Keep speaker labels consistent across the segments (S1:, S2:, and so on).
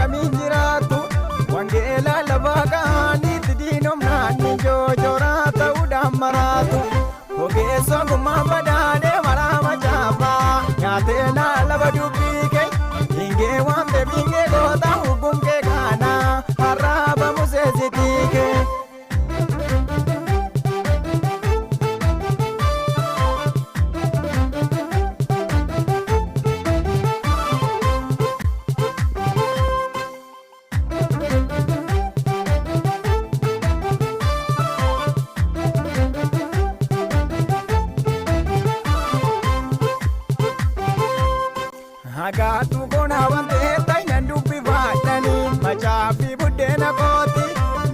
S1: kamiin jiraatu wangeela lafa kaaniitti diinomnaan ni joojoraa ta'uudhaan maraatu ogeessa ogummaa badaadhee maraa macaafaa nyaatee lafa dubbii kee hingee waan beekingee goota hugumkee kaanaa harraaba museessitii kee. Hagaatu kona wante tainan dubbi faadhanii macaafi buddeena kooti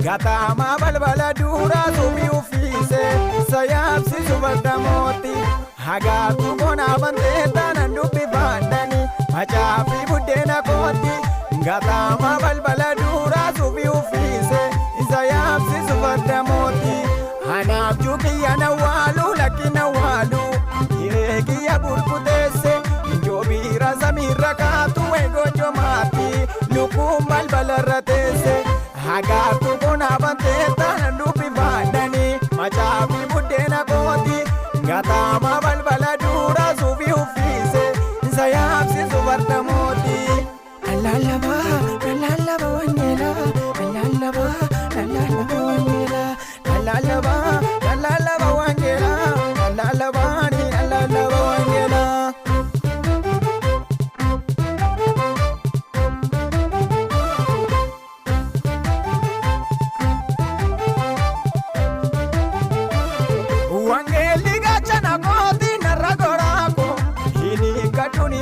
S1: gataama balbala duraa subii uffise sayaabsisu baddamooti. Hagaatu kona wante tainan dubbi faadhanii macaafi buddeena kooti gataama balbala duraa subii uffise sayaabsisu baddamooti. Anaaf jukiyya na waalu lakki na waalu hireekiyya burkuteesse. Jobira zamira kaatu egojo mati lukum balbala ratese hagaatu kona bante tan lupi vandani machafi budena koti gatama balbala dura subi ufise sayapsi subarta moti alalaba wanyela alalaba wanyela alalaba wanyela alalaba wanyela.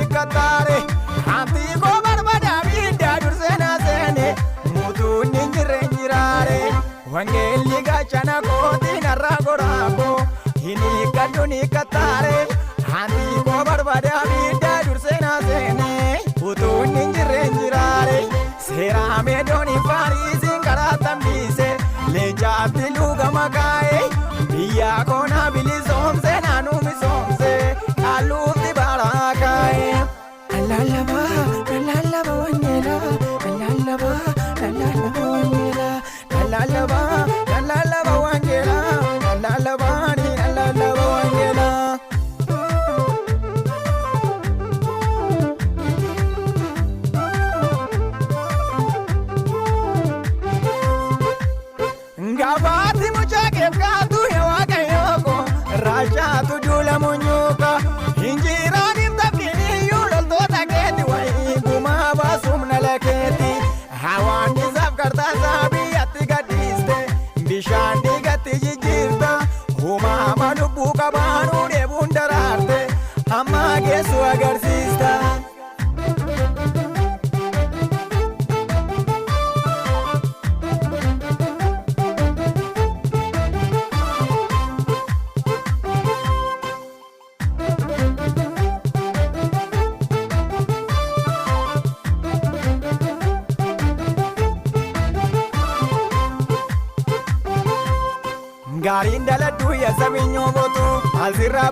S1: Katare hanti ko barbada bidda dursena sene mutu ninjirare wangeli gachana ko dinarra gorako hini kaduni katare hanti ko barbada bidda dursena sene mutu ninjirare sera medoni farisi karatam dise leja biluga magae biya kona bilisomse nanu misomse alu tibarakae. Alalaba wanyela alalaba wanyela alalaba wanyela alalaba wanyela. Ngabati muchake katu hewa kayoko raja tujula munyuka injirani mtakini yulo tota keti wai kuma basumna laketi hawani zaf karta sabi atti gadiste bishandi gatti jijirta huma malubu kabanu debun dararte amma gesu agarsista. Garin daladhu ya sabinyo botu azirra